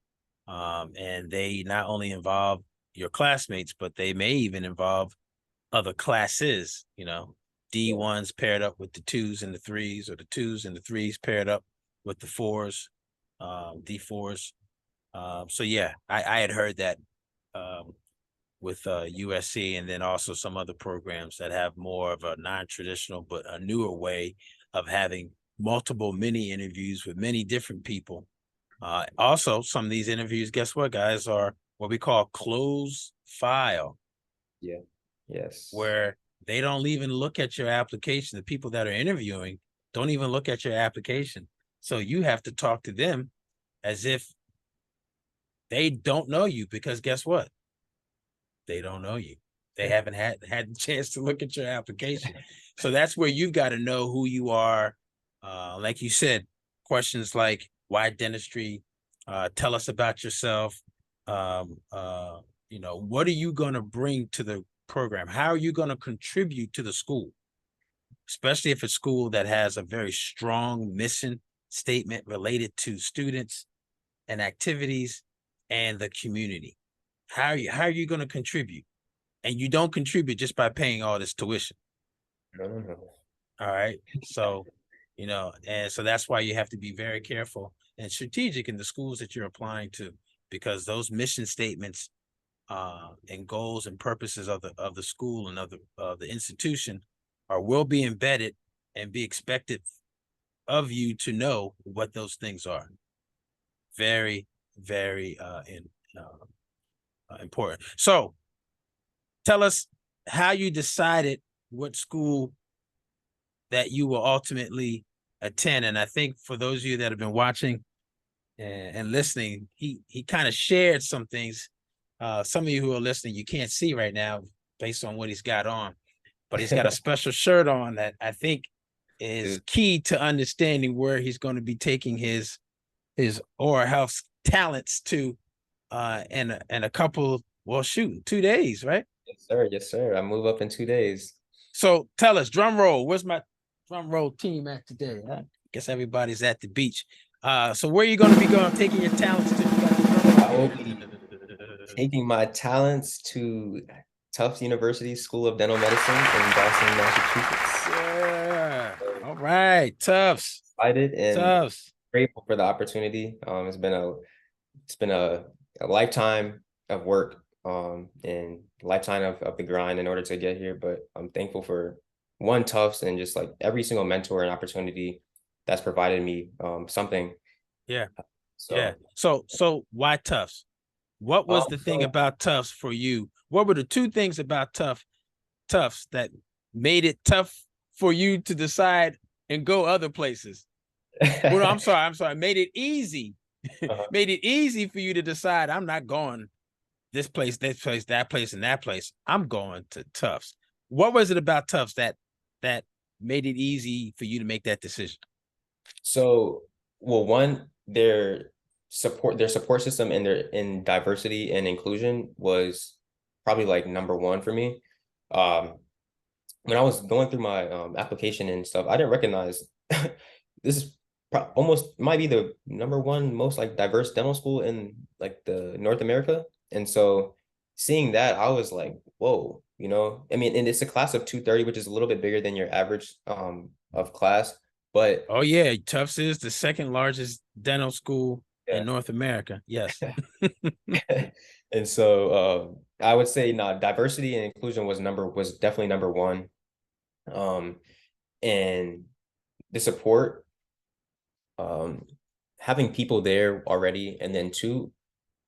And they not only involve your classmates, but they may even involve other classes, yeah, D1s paired up with the twos and the threes, or the twos and the threes paired up with the fours, D4s. So yeah, I had heard that um, with USC, and then also some other programs that have more of a non-traditional but a newer way of having multiple mini interviews with many different people. Also, some of these interviews, guess what, guys, are what we call closed file, yeah, yes. where they don't even look at your application. The people that are interviewing don't even look at your application. So you have to talk to them as if they don't know you, because guess what? They don't know you. They haven't had the chance to look at your application. So that's where you've got to know who you are. Like you said, questions like why dentistry? Tell us about yourself. What are you going to bring to the program? How are you going to contribute to the school? Especially if it's a school that has a very strong mission statement related to students and activities and the community. How are you going to contribute? And you don't contribute just by paying all this tuition. No, no, no. All right. So, and so that's why you have to be very careful and strategic in the schools that you're applying to, because those mission statements and goals and purposes of the school and of the institution will be embedded and be expected of you to know what those things are. Very, very important. So tell us how you decided what school that you will ultimately attend. And I think for those of you that have been watching and listening, he kind of shared some things. Some of you who are listening, you can't see right now based on what he's got on, but he's got a special shirt on that I think is key to understanding where he's going to be taking his oral health talents to in a couple, well, shoot, 2 days, right? Yes, sir. Yes, sir. I move up in 2 days. So tell us, drum roll. Where's my drum roll team at today? I guess everybody's at the beach. So where are you going to be taking your talents to? You got the drum I will roll. be taking my talents to Tufts University School of Dental Medicine in Boston, Massachusetts. Yeah. All right. Tufts. Excited and Tufts. grateful for the opportunity. It's been a lifetime of work, and lifetime of the grind in order to get here. But I'm thankful for one Tufts, and just like every single mentor and opportunity that's provided me something. Yeah. Yeah. So So why Tufts? What was the thing so about Tufts for you? What were the two things about Tufts that made it tough for you to decide and go other places? Well, I'm sorry. Made it easy. uh, Made it easy for you to decide I'm not going this place, that place, and that place. I'm going to Tufts. What was it about Tufts that made it easy for you to make that decision? So, well, one, their support system and their in diversity and inclusion was probably like number one for me. Um, when I was going through my application and stuff, I didn't recognize this is almost might be the number one most like diverse dental school in like the North America. And so seeing that, I was like, whoa, you know, I mean, and it's a class of 230, which is a little bit bigger than your average of class, but Oh yeah, Tufts is the second largest dental school in yeah. North America. Yes. And so I would say diversity and inclusion was definitely number one. Um, and the support, um, having people there already, and then two,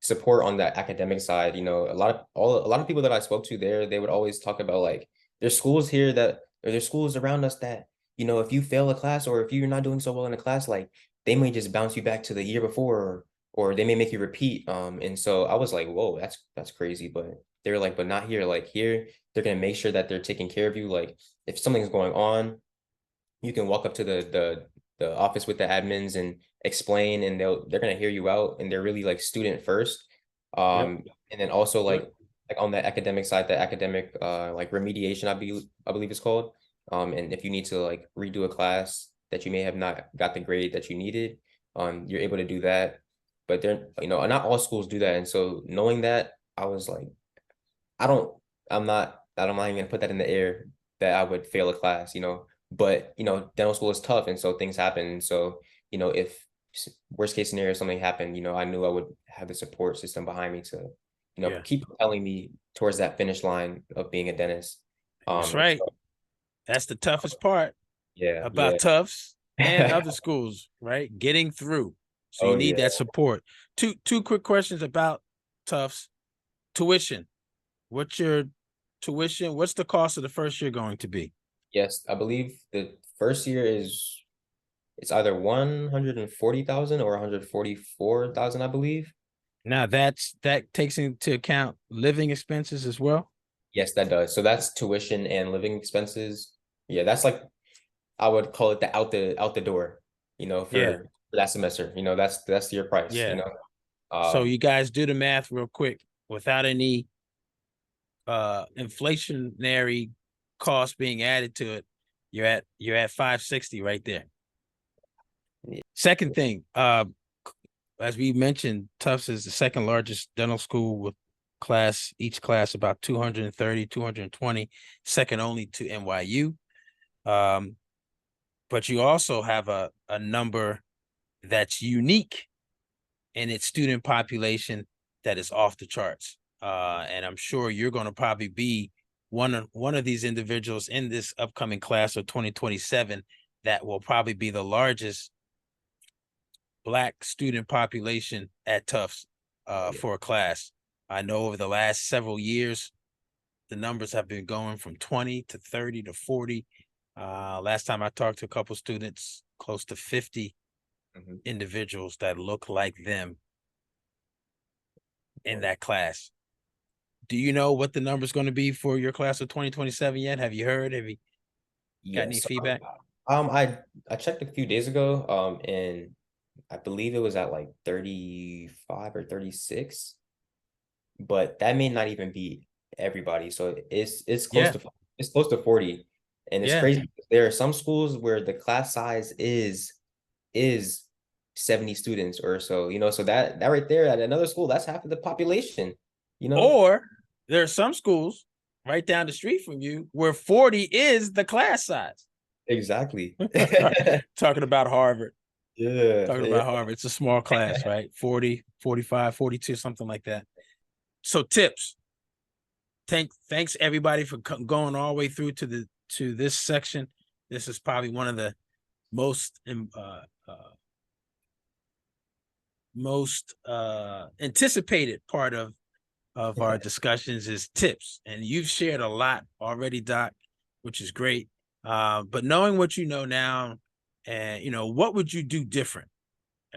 support on the academic side. You know, a lot of people that I spoke to there, they would always talk about like there's schools here that or there's schools around us that, you know, if you fail a class or if you're not doing so well in a class, like they may just bounce you back to the year before or they may make you repeat. And so I was like, whoa, that's crazy. But they were like, but not here. Like here, they're gonna make sure that they're taking care of you. Like if something's going on, you can walk up to the office with the admins and explain, and they're gonna hear you out, and they're really like student first. Yep. And then also Good. like on the academic side, the academic like remediation, I believe it's called. And if you need to like redo a class that you may have not got the grade that you needed, you're able to do that. But they're, you know, not all schools do that. And so knowing that, I was like, I don't, I'm not even gonna put that in the air that I would fail a class, you know. But you know, dental school is tough, and so things happen. And so, you know, if worst case scenario something happened, you know, I knew I would have the support system behind me to, you know, Yeah, keep propelling me towards that finish line of being a dentist. that's And right. so, That's the toughest part yeah, about yeah. Tufts and other schools, right? Getting through. So you Oh need yeah. that support. Two quick questions about Tufts. Tuition. What's your tuition? What's the cost of the first year going to be? Yes, I believe the first year it's either 140,000 or 144,000, I believe. Now that takes into account living expenses as well. Yes, that does. So that's tuition and living expenses. Yeah, that's like I would call it the out the door, you know, Yeah, for that semester. You know, that's your price, you yeah. know. So Um, you guys do the math real quick without any inflationary cost being added to it. You're at 560 right there. yeah, Second thing, as we mentioned, Tufts is the second largest dental school with each class about 230, 220, second only to NYU. But you also have a number that's unique in its student population that is off the charts. And I'm sure you're going to probably be one of these individuals in this upcoming class of 2027 that will probably be the largest Black student population at Tufts yeah, for a class. I know over the last several years, the numbers have been going from 20 to 30 to 40. Last time I talked to a couple students, close to 50 mhm. individuals that look like them in that class. Do you know what the number is going to be for your class of 2027 yet? Have you heard? Have you got any Yes. feedback? I checked a few days ago, and I believe it was at like 35 or 36, but that may not even be everybody. So Yeah, it's close to 40. And it's yeah. crazy. There are some schools where the class size is 70 students or so, you know, so that right there at another school, that's half of the population, you know? Or there are some schools right down the street from you where 40 is the class size. Exactly. Talking about Harvard. Yeah, Talking yeah. about Harvard. It's a small class, right? 40, 45, 42, something like that. So tips. Thanks everybody for going all the way through to this section. This is probably one of the most anticipated part of our discussions is tips, and you've shared a lot already, Doc, which is great. But knowing what you know now, and what would you do different,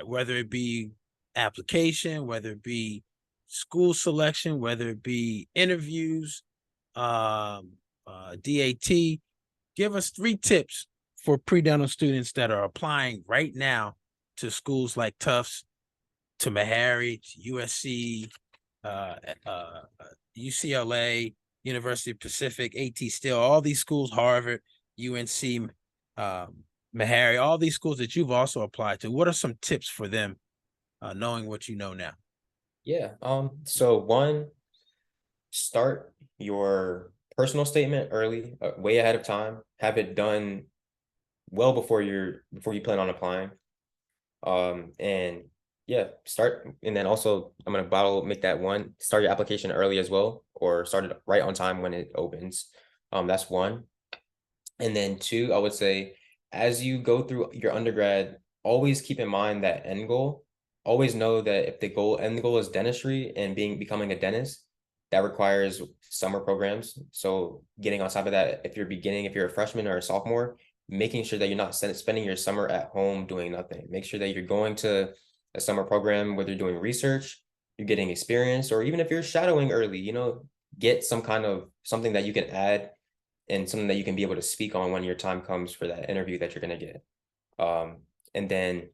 whether it be application, whether it be school selection, whether it be interviews, DAT. Give us 3 tips for pre-dental students that are applying right now to schools like Tufts, to Meharry, to USC, UCLA, University of Pacific, AT Still, all these schools, Harvard, UNC, Meharry, all these schools that you've also applied to, what are some tips for them, knowing what you know now? Yeah. So one, start your personal statement early, way ahead of time. Have it done well before you plan on applying. And yeah, start, and then also I'm gonna make that one, start your application early as well, or start it right on time when it opens. That's one. And then two, I would say, as you go through your undergrad, always keep in mind that end goal. Always know that if the end goal is dentistry and becoming a dentist, that requires summer programs. So getting on top of that, if you're a freshman or a sophomore, making sure that you're not spending your summer at home doing nothing. Make sure that you're going to a summer program, whether you're doing research, you're getting experience, or even if you're shadowing early, get some kind of something that you can add and something that you can be able to speak on when your time comes for that interview that you're going to get. And then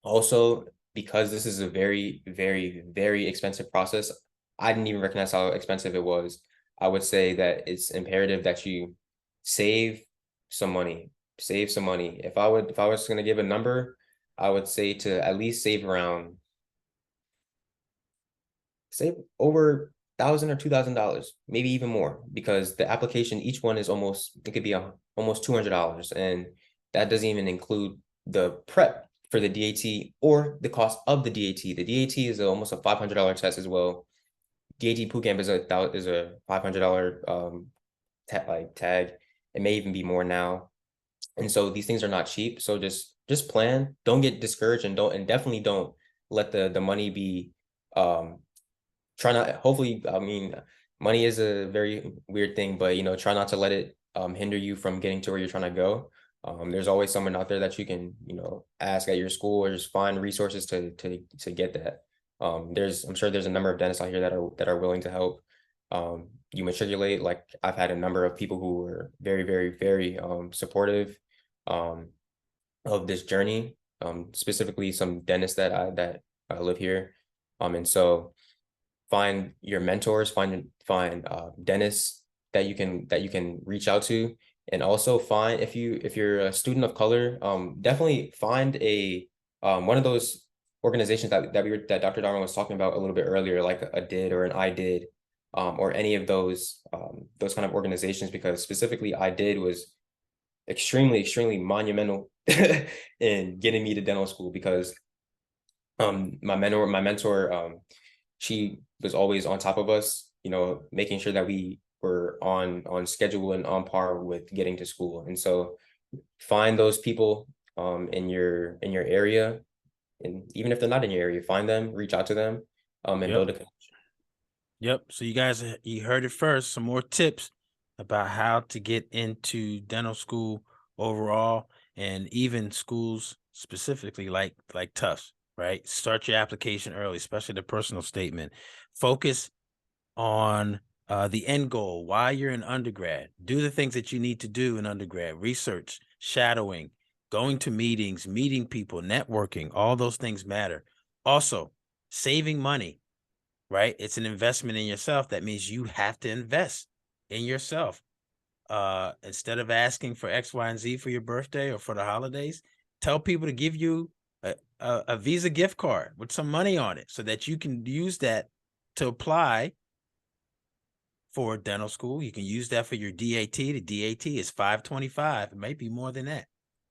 also, because this is a very, very, very expensive process, I didn't even recognize how expensive it was. I would say that it's imperative that you save some money. Save some money. If I was going to give a number, I would say to at least save over $1,000 or $2,000, maybe even more, because the application, each one is it could be almost $200, and that doesn't even include the prep for the DAT or the cost of the DAT. The DAT is almost a $500 test as well. DAT bootcamp is a $500 tag. It may even be more now, and so these things are not cheap. So just plan. Don't get discouraged, and definitely don't let the money be try not, hopefully, I mean, money is a very weird thing, but try not to let it hinder you from getting to where you're trying to go. There's always someone out there that you can, ask at your school, or just find resources to get that. I'm sure there's a number of dentists out here that are willing to help you matriculate. Like, I've had a number of people who were very, very, very supportive of this journey. Specifically some dentists that live here. And so find your mentors, find dentists that you can reach out to, and also find, if you're a student of color, definitely find one of those organizations that Dr. Darwin was talking about a little bit earlier, like a DID or an I did, or any of those kind of organizations, because specifically I did was extremely, extremely monumental in getting me to dental school, because my mentor, she was always on top of us, making sure that we were on schedule and on par with getting to school. And so find those people in your area, and even if they're not in your area, find them, reach out to them, and build a connection. Yep. So you guys, you heard it first. Some more tips about how to get into dental school overall, and even schools specifically like Tufts, right? Start your application early, especially the personal statement. Focus on the end goal, why you're in undergrad. Do the things that you need to do in undergrad: research, shadowing, going to meetings, meeting people, networking. All those things matter. Also, saving money, right? It's an investment in yourself. That means you have to invest in yourself. Instead of asking for X, Y, and Z for your birthday or for the holidays, tell people to give you a Visa gift card with some money on it, so that you can use that to apply for dental school. You can use that for your DAT. The DAT is $525. It might be more than that,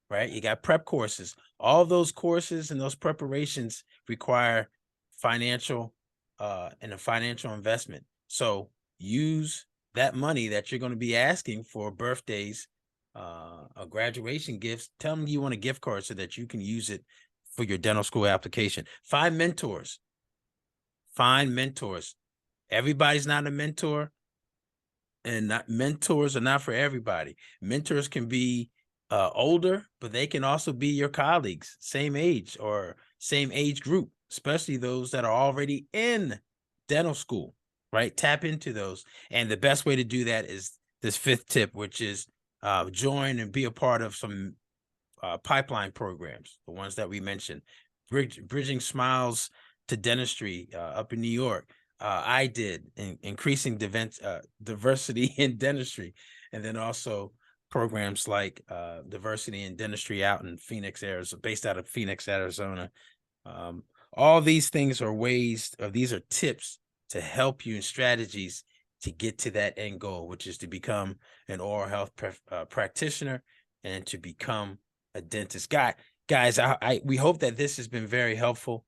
right? You got prep courses. All those courses and those preparations require financial and a financial investment. So use that money that you're going to be asking for birthdays, graduation gifts. Tell them you want a gift card so that you can use it for your dental school application. Find mentors. Find mentors. Everybody's not a mentor, and mentors are not for everybody. Mentors can be older, but they can also be your colleagues, same age or same age group, especially those that are already in dental school, right? Tap into those. And the best way to do that is this fifth tip, which is join and be a part of some pipeline programs, the ones that we mentioned, Bridging Smiles to Dentistry up in New York. I did increasing diversity in dentistry, and then also programs like diversity in dentistry out in Phoenix, Arizona, based out of Phoenix, Arizona. All these things are ways, or these are tips to help you, and strategies to get to that end goal, which is to become an oral health practitioner and to become a dentist. Guys, we hope that this has been very helpful.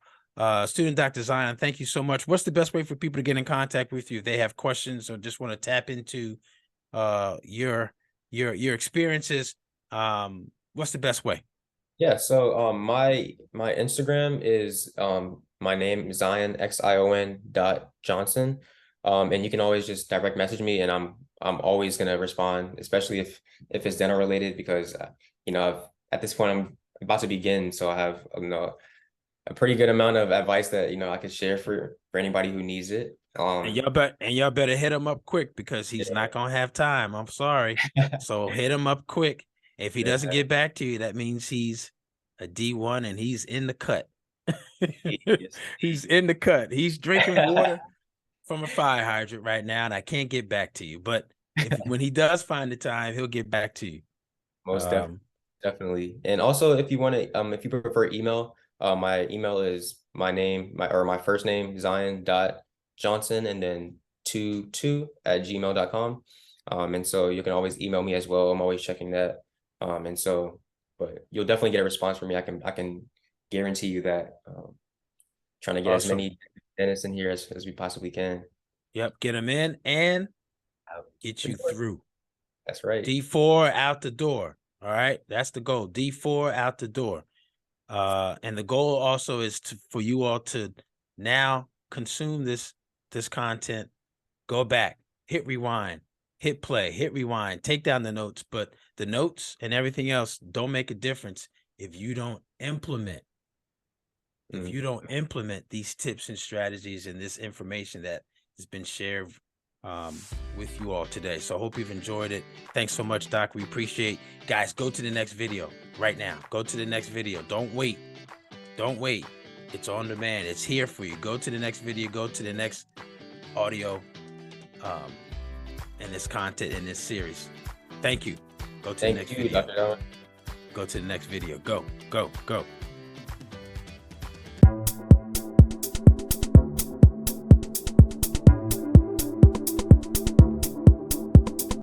Student Dr. Zion, thank you so much. What's the best way for people to get in contact with you if they have questions or just want to tap into your experiences? What's the best way? Yeah, so my Instagram is my name, Zion Xion.Johnson. And you can always just direct message me, and I'm always gonna respond, especially if it's dental related, because you know, at this point I'm about to begin, so I have, you know, a pretty good amount of advice that, you know, I could share for anybody who needs it. And y'all better hit him up quick, because he's not gonna have time. I'm sorry. So hit him up quick. If he doesn't get back to you, that means he's a D1 and he's in the cut. He's in the cut. He's drinking water from a fire hydrant right now, and I can't get back to you. But when he does find the time, he'll get back to you. Most definitely. And also, if you want to, if you prefer email, my email is my first name, Zion.Johnson, and then 22@gmail.com. And so you can always email me as well. I'm always checking that. And so, but you'll definitely get a response from me. I can guarantee you that. Trying to get as many dentists in here as we possibly can. Yep, get them in and get you through. That's right. D4 out the door. All right, that's the goal. D4 out the door. And the goal also is for you all to now consume this content, go back, hit rewind, hit play, hit rewind, take down the notes, but the notes and everything else don't make a difference if you don't implement. If you don't implement these tips and strategies and this information that has been shared with you all today. So I hope you've enjoyed it. Thanks so much, Doc. We appreciate. Guys, go to the next video right now. Go to the next video. Don't wait. Don't wait. It's on demand. It's here for you. Go to the next video. Go to the next audio in this content, in this series. Thank you. Go to the next video. Dr. Darwin. Go to the next video. Go, go, go.